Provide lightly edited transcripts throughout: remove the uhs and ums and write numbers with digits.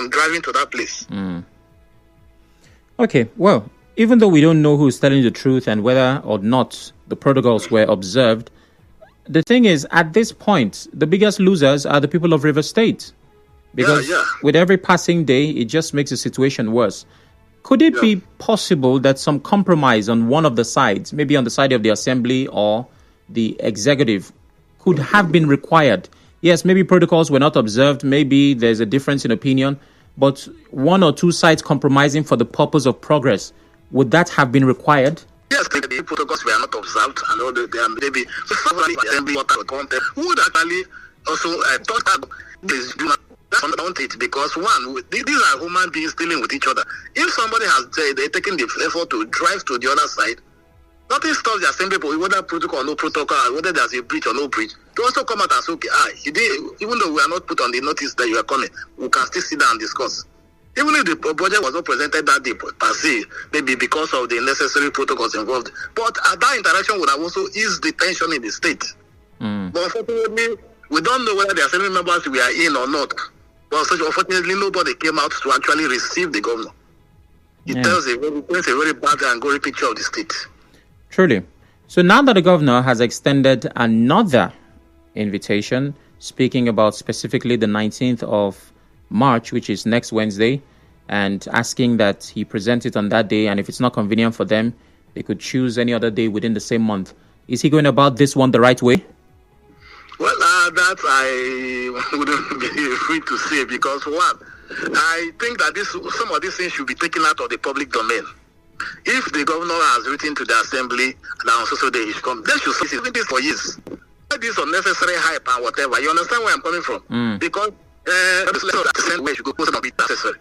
driving to that place. Okay, well, even though we don't know who's telling the truth and whether or not the protocols were observed, the thing is, at this point, the biggest losers are the people of River State. Because with every passing day, it just makes the situation worse. Could it be possible that some compromise on one of the sides, maybe on the side of the assembly or the executive, could have been required? Yes, maybe protocols were not observed. Maybe there's a difference in opinion. But one or two sides compromising for the purpose of progress, would that have been required? Yes, the protocols were not observed, and all they are maybe assembly who would actually also talk about this. Don't it, because one, these are human beings dealing with each other. If somebody has taken the effort to drive to the other side, nothing stops the assembly, whether protocol or no protocol, whether there's a breach or no breach, to also come out and say, okay, even though we are not put on the notice that you are coming, we can still sit down and discuss. Even if the budget was not presented that day per se, maybe because of the necessary protocols involved, but that interaction would have also eased the tension in the state. But unfortunately, we don't know whether the assembly members were in or not. Well, unfortunately, nobody came out to actually receive the governor. It paints a very bad and gory picture of the state. Truly. So now that the governor has extended another invitation, speaking about specifically the 19th of March, which is next Wednesday, and asking that he present it on that day, and if it's not convenient for them, they could choose any other day within the same month. Is he going about this one the right way? Well, that I wouldn't be free to say, because one, I think that some of these things should be taken out of the public domain. If the governor has written to the assembly that on so day he should come, they should see this for years. This unnecessary hype and whatever. You understand where I'm coming from? Because the same way should go post be necessary.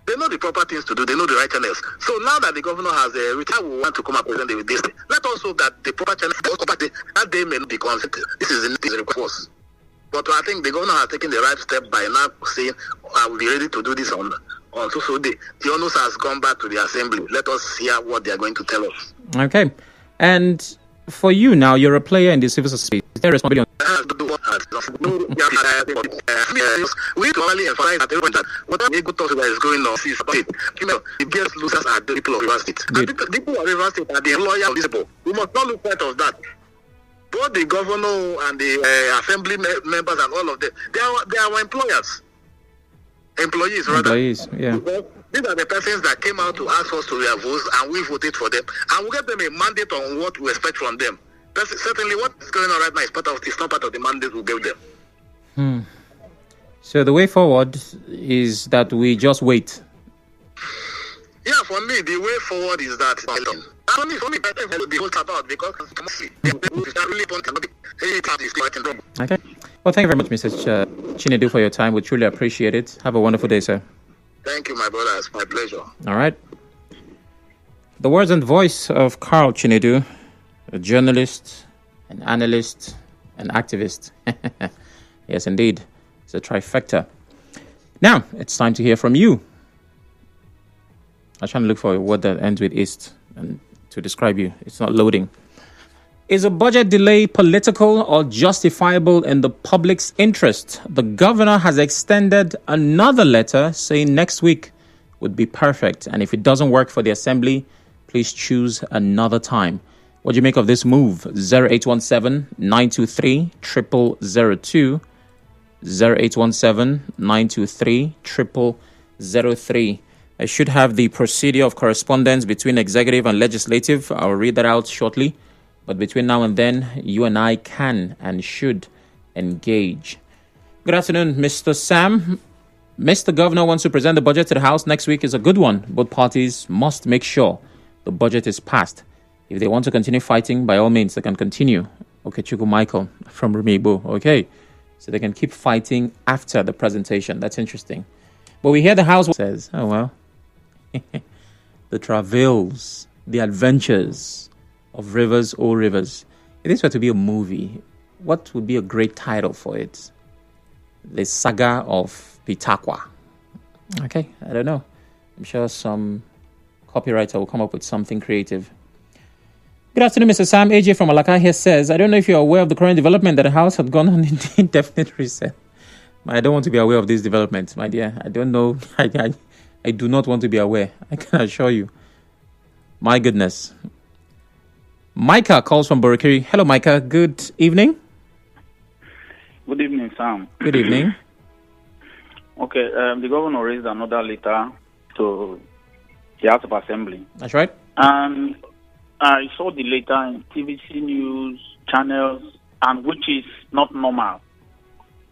They know the proper things to do. They know the right channels. So now that the governor has returned, we want to come and present with this. Let us hope that the proper channels, that they may not be considered. This is the request. But I think the governor has taken the right step by now saying, I will be ready to do this on so day. The onus has gone back to the assembly. Let us hear what they are going to tell us. Okay. And for you now, you're a player in the civil society. Is there responsibility? We need to only emphasize at every point that whatever a good talk that is going on is about it. The biggest losers are the people of River State. And the people of River State are the loyal people. We must not lose sight of that. Both the governor and the assembly members and all of them, they are our employers. Employees, yeah. Because these are the persons that came out to ask us to their votes, and we voted for them. And we get them a mandate on what we expect from them. Certainly what is going on right now is not part of the mandate we gave them. So the way forward is that we just wait. Yeah, for me, the way forward is that only the whole about, because okay. Well, thank you very much, Mr. Chinedu, for your time. We truly appreciate it. Have a wonderful day, sir. Thank you, my brother. It's my pleasure. All right. The words and voice of Karl Chinedu, a journalist, an analyst, an activist. Yes, indeed. It's a trifecta. Now, it's time to hear from you. I'm trying to look for a word that ends with ist and to describe you. It's not loading. Is a budget delay political or justifiable in the public's interest? The governor has extended another letter saying next week would be perfect. And if it doesn't work for the assembly, please choose another time. What do you make of this move? 0817-923-0002. 0817-923-0003. I should have the procedure of correspondence between executive and legislative. I'll read that out shortly. But between now and then, you and I can and should engage. Good afternoon, Mr. Sam. Mr. Governor wants to present the budget to the House next week. Is a good one. Both parties must make sure the budget is passed. If they want to continue fighting, by all means, they can continue. Okay, Chuku Michael from Rumigbo. Okay, so they can keep fighting after the presentation. That's interesting. But we hear the House says, oh, well, the travails, the adventures of Rivers, O Rivers. If this were to be a movie, what would be a great title for it? The Saga of Pitakwa. Okay, I don't know. I'm sure some copywriter will come up with something creative. Good afternoon, Mr. Sam. AJ from Alaka here says, I don't know if you're aware of the current development that the House had gone on indefinite recess. I don't want to be aware of these developments, my dear. I don't know. I do not want to be aware. I can assure you. My goodness. Micah calls from Borokiri. Hello, Micah. Good evening. Good evening, Sam. Good evening. Okay, the governor raised another letter to the House of Assembly. That's right. And I saw the letter in TVC news channels, and which is not normal.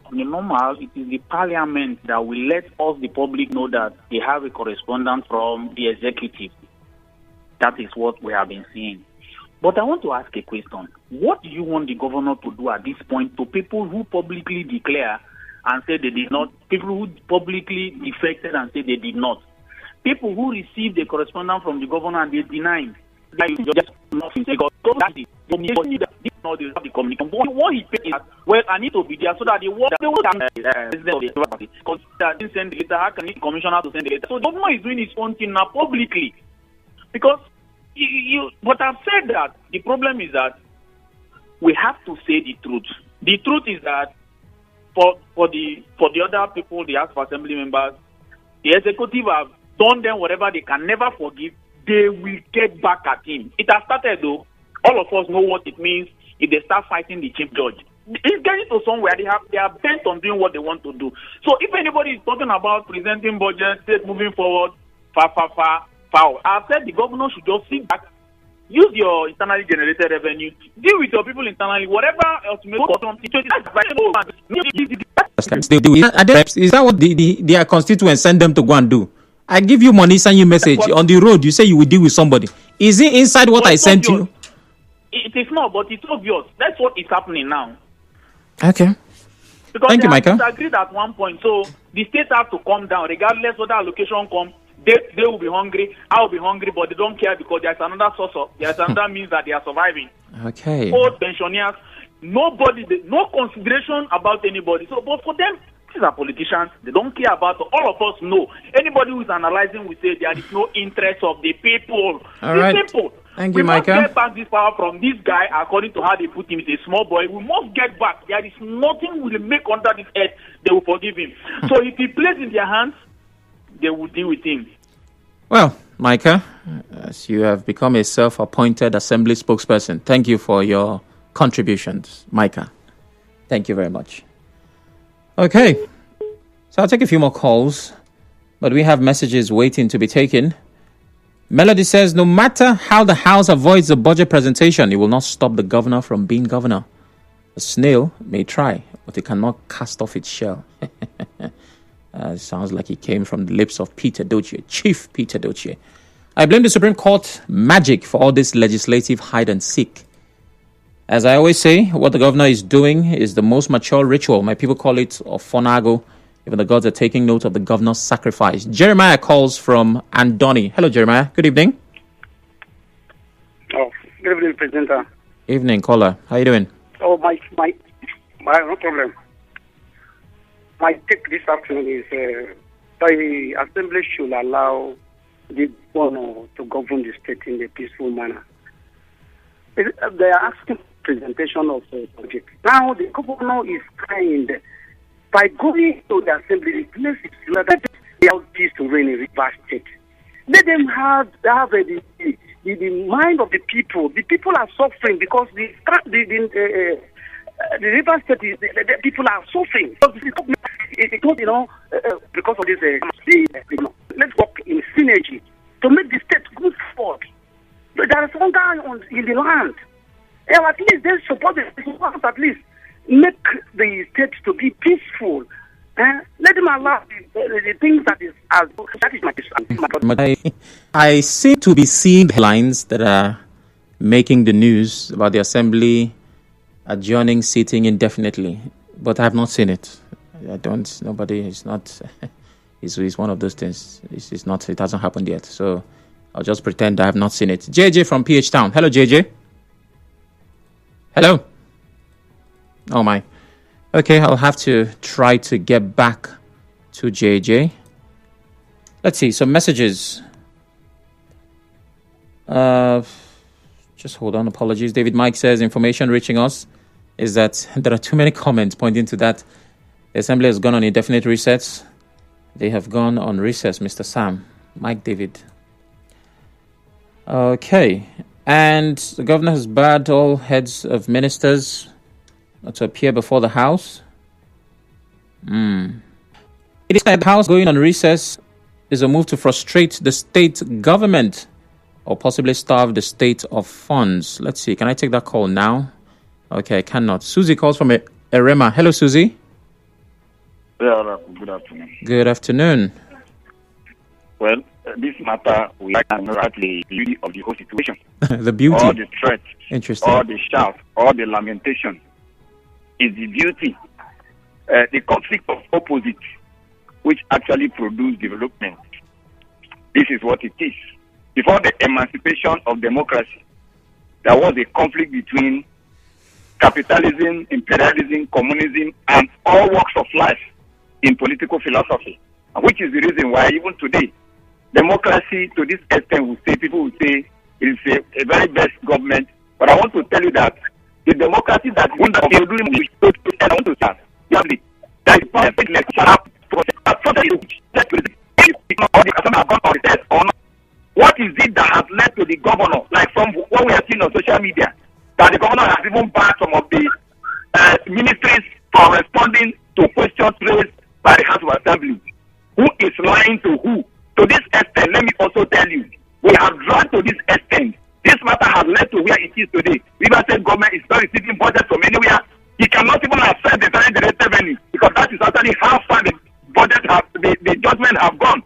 On the normal, it is the parliament that will let us, the public, know that they have a correspondence from the executive. That is what we have been seeing. But I want to ask a question. What do you want the governor to do at this point to people who publicly declare and say they did not, people who publicly defected and say they did not, people who received the correspondence from the governor and they denied? That is just nothing, because that's the communication. What he paid is that, well, I need to be there so that the work president of the party, because they didn't send the letter, how can the commissioner to send the letter? So the governor is doing his own thing now publicly. Because but I've said that the problem is that we have to say the truth. The truth is that for the other people, the House of Assembly members, the executive have done them whatever they can never forgive. They will get back at him. It has started though. All of us know what it means if they start fighting the chief judge. It's getting to somewhere they are bent on doing what they want to do. So if anybody is talking about presenting budget, state moving forward, foul. I've said the governor should just sit back, use your internally generated revenue, deal with your people internally, whatever ultimate is that what their constituents send them to go and do? I give you money, send you message on the road. You say you will deal with somebody. Is it inside what I sent you? It is not, but it's obvious. That's what is happening now. Okay. Because thank you, Michael. They agreed at one point, so the states have to come down, regardless whether allocation comes. They will be hungry. I will be hungry, but they don't care because there's another there's another means that they are surviving. Okay. Old pensioners, nobody, no consideration about anybody. So, but for them, these are politicians. They don't care about. All of us know. Anybody who is analyzing will say there is no interest of the people. All right. It's simple. Thank you, Michael. We must get back this power from this guy, according to how they put him. He's a small boy. We must get back. There is nothing we will make under this earth. They will forgive him. So if he plays in their hands, they will deal with him. Well, Micah, as you have become a self-appointed assembly spokesperson, thank you for your contributions, Micah. Thank you very much. Okay, so I'll take a few more calls, but we have messages waiting to be taken. Melody says, no matter how the House avoids the budget presentation, it will not stop the governor from being governor. A snail may try, but it cannot cast off its shell. Sounds like it came from the lips of Peter Doche, Chief Peter Doche. I blame the Supreme Court magic for all this legislative hide and seek. As I always say, what the governor is doing is the most mature ritual. My people call it Ofonago. Even the gods are taking note of the governor's sacrifice. Jeremiah calls from Andoni. Hello, Jeremiah. Good evening. Oh, good evening, presenter. Evening, caller. How you doing? Oh, my, no problem. My take this afternoon is the assembly should allow the governor to govern the state in a peaceful manner. They are asking presentation of the budget. Now the governor is kind by going to the assembly. The place is let they have peace to reign in Rivers State. Let them have the mind of the people. The people are suffering because the Rivers State the people are suffering. Because because of this, let's work in synergy to make the state good forward. There is hunger in the land. And at least they support the at least make the state to be peaceful. Let them allow the things that is my I seem to be seeing headlines that are making the news about the assembly adjourning sitting indefinitely, but I have not seen it. I don't. Nobody is not. It's one of those things. It's not. It hasn't happened yet. So I'll just pretend I have not seen it. JJ from PH Town. Hello, JJ. Hello. Oh my. Okay, I'll have to try to get back to JJ. Let's see some messages. Just hold on. Apologies. David Mike says information reaching us is that there are too many comments pointing to that The Assembly has gone on indefinite recess. They have gone on recess, Mr. Sam. Mike David. Okay. And the governor has barred all heads of ministers to appear before the House. It is that the House going on recess is a move to frustrate the state government or possibly starve the state of funds. Let's see. Can I take that call now? Okay, I cannot. Susie calls from Erema. Hello, Susie. Yeah, good afternoon. Good afternoon. Well, this matter, we like to know the beauty of the whole situation. The beauty. All the threats, Interesting. all the shouts, all the lamentation is the beauty. The conflict of opposites, which actually produce development. This is what it is. Before the emancipation of democracy, there was a conflict between capitalism, imperialism, communism, and all walks of life in political philosophy, which is the reason why even today, democracy to this extent people will say it is a very best government. But I want to tell you that the democracy that we are doing, I want to start. That is perfectly what is it that has led to the governor, like from what we have seen on social media, that the governor has even barred some of the ministries for responding to questions raised by the House of Assembly? Who is lying to who? To this extent, let me also tell you, we have drawn to this extent. This matter has led to where it is today. River State government is not receiving budget from anywhere. He cannot even accept the very direct revenue because that is actually how far the budget the judgment have gone.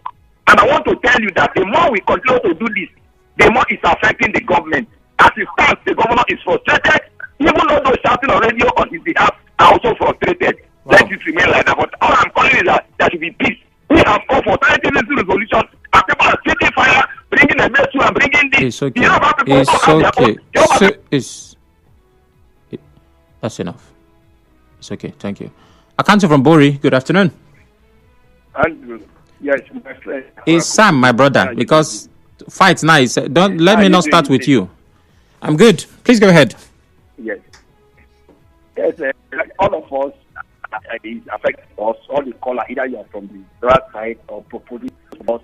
And I want to tell you that the more we continue to do this, the more it's affecting the government. As it stands, the governor is frustrated. Even though those shouting on radio on his behalf are also frustrated. Wow. Let it remain like that. But all I'm calling is that there should be peace. We have called for alternative resolution. And people are setting fire, bringing a mess and bringing this. It's okay. That's enough. It's okay. Thank you. Akanto from Bori. Good afternoon. Andrew. Yes, my friend. It's Sam, my brother, because fight nice. Don't let me not start with you. I'm good. Please go ahead. Yes. Yes, like all of us, it affects us, all the caller, either you are from the right side or proposing us.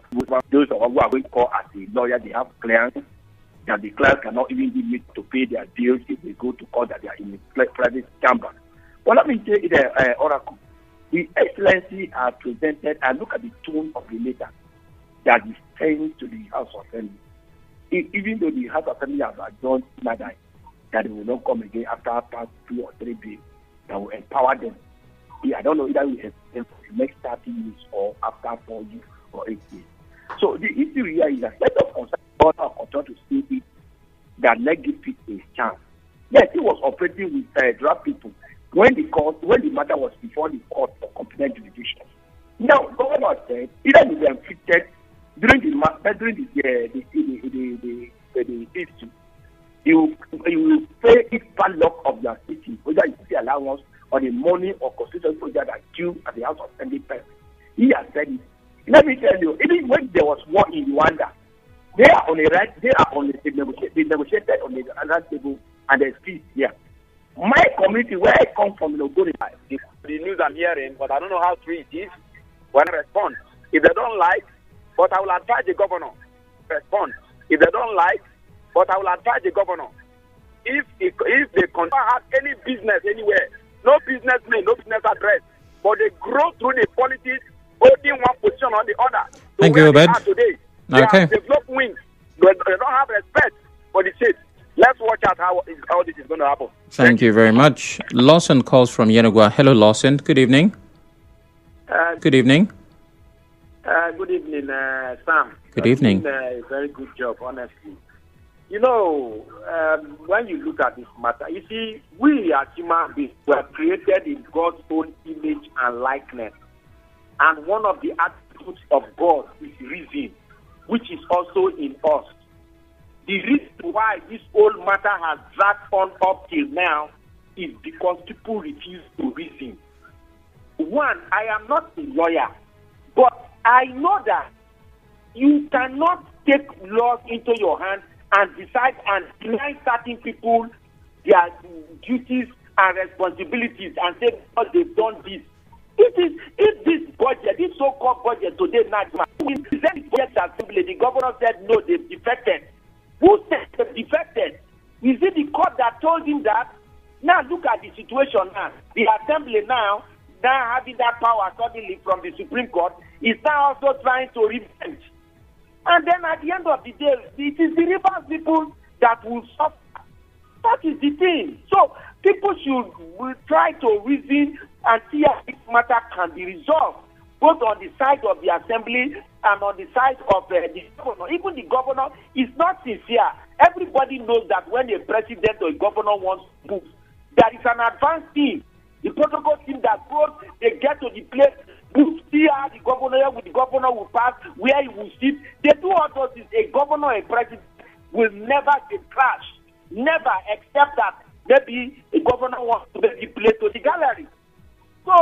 Those of us who are going to call as a lawyer, they have clients that the clients cannot even give me to pay their bills if they go to court that they are in a private chamber. Well, let me tell you the oracle. The Excellency has presented, and look at the tone of the letter that is sent to the House of Assembly. Even though the House of Assembly has adjourned Madai, that they will not come again after past 2 or 3 days, that will empower them. I don't know either we have them for the next 30 years or after 4 years or 8 years. So the issue here is that let us concern to see it that let give it a chance. Yes, he was operating with draft people when the matter was before the court for competent jurisdiction. Now, governor said either they were inflicted during the issue, you will pay each padlock of your city, whether it's city allowance or the money or constitutional project that due at the House of Assembly. He has said it. Let me tell you, even when there was war in Rwanda, they are on they negotiated on the other table, and there's peace here. My community, where I come from, the news I'm hearing, but I don't know how true it is. When I respond, if they don't like, but I will advise the governor. Respond. If they don't like, but I will advise the governor. If they can't have any business anywhere, no businessman, no business address, but they grow through the politics, holding one position on the other. So thank you, Obed. They have developed wings. They don't have respect for the state. Let's watch out how this is going to happen. Thank you very much. Lawson calls from Yenagua. Hello, Lawson. Good evening. Good evening. Good evening, Sam. Good evening. You're doing a very good job, honestly. You know, when you look at this matter, you see, we as human beings were created in God's own image and likeness. And one of the attributes of God is reason, which is also in us. The reason why this whole matter has dragged on up till now is because people refuse to reason. One, I am not a lawyer, but I know that you cannot take laws into your hands and decide and deny certain people their duties and responsibilities and say because they've done this, If this budget, this so-called budget today, we present the assembly, the governor said no, they've defected. Who said they've defected? Is it the court that told him that? Now look at the situation now. The assembly now having that power suddenly from the Supreme Court is now also trying to revenge. And then at the end of the day, it is the Rivers people that will suffer. That is the thing. So people should try to reason and see how this matter can be resolved, both on the side of the assembly and on the side of the governor. Even the governor is not sincere. Everybody knows that when a president or a governor wants to move, there is an advanced team. The protocol team that goes, they get to the place, see how the governor will pass, where he will sit. They do all those things. A governor or a president will never get crashed. Never, except that maybe a governor wants to maybe play to the gallery. So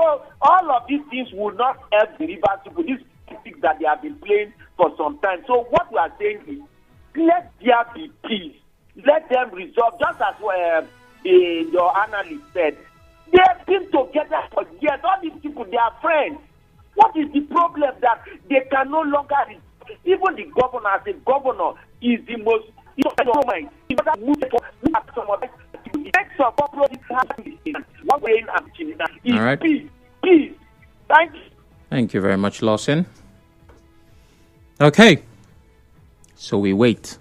all of these things will not help the Rivers people. These things that they have been playing for some time. So what we are saying is, let there be peace. Let them resolve, just as your analyst said. They have been together for years. All these people, they are friends. What is the problem that they can no longer resolve? Even the governor, as a governor, is the most, mind. All right. Peace. Thank you. Thank you very much, Lawson. Okay. So we wait.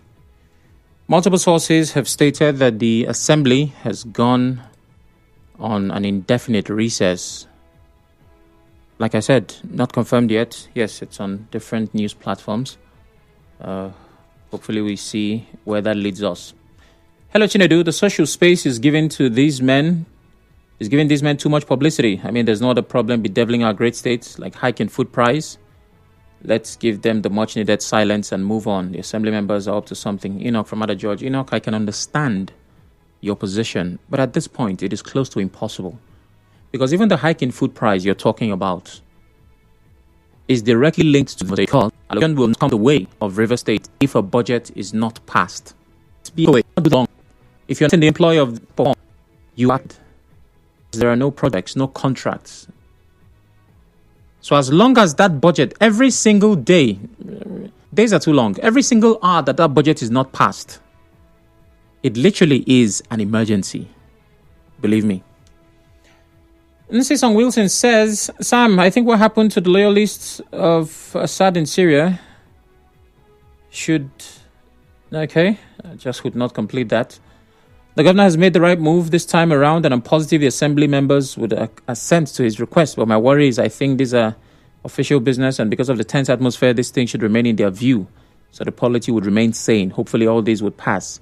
Multiple sources have stated that the assembly has gone on an indefinite recess. Like I said, not confirmed yet. Yes, it's on different news platforms. Hopefully we see where that leads us. Hello, Chinedu. The social space is giving these men too much publicity. I mean, there's no other problem bedeviling our great states, like hiking food price. Let's give them the much-needed silence and move on. The assembly members are up to something. Enoch from Ada George. Enoch, I can understand your position, but at this point, it is close to impossible. Because even the hike in food price you're talking about is directly linked to what they call allocation will come the way of River State if a budget is not passed. If you're in the employ of the poor, you act. There are no projects, no contracts. So as long as that budget, every single day, days are too long, every single hour that budget is not passed, it literally is an emergency. Believe me. Nsisong Wilson says, Sam, I think what happened to the loyalists of Assad in Syria I just would not complete that. The governor has made the right move this time around, and I'm positive the assembly members would assent to his request. But my worry is I think these are official business, and because of the tense atmosphere, this thing should remain in their view, so the polity would remain sane. Hopefully all these would pass,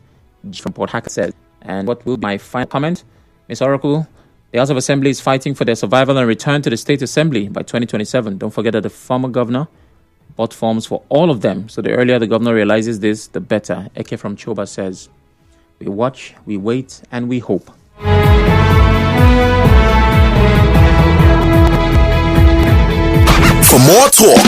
from Port Hackett says. And what will be my final comment? Ms. Oracle, the House of Assembly is fighting for their survival and return to the State Assembly by 2027. Don't forget that the former governor bought forms for all of them. So the earlier the governor realizes this, the better. Eke from Choba says, we watch, we wait, and we hope. For more talk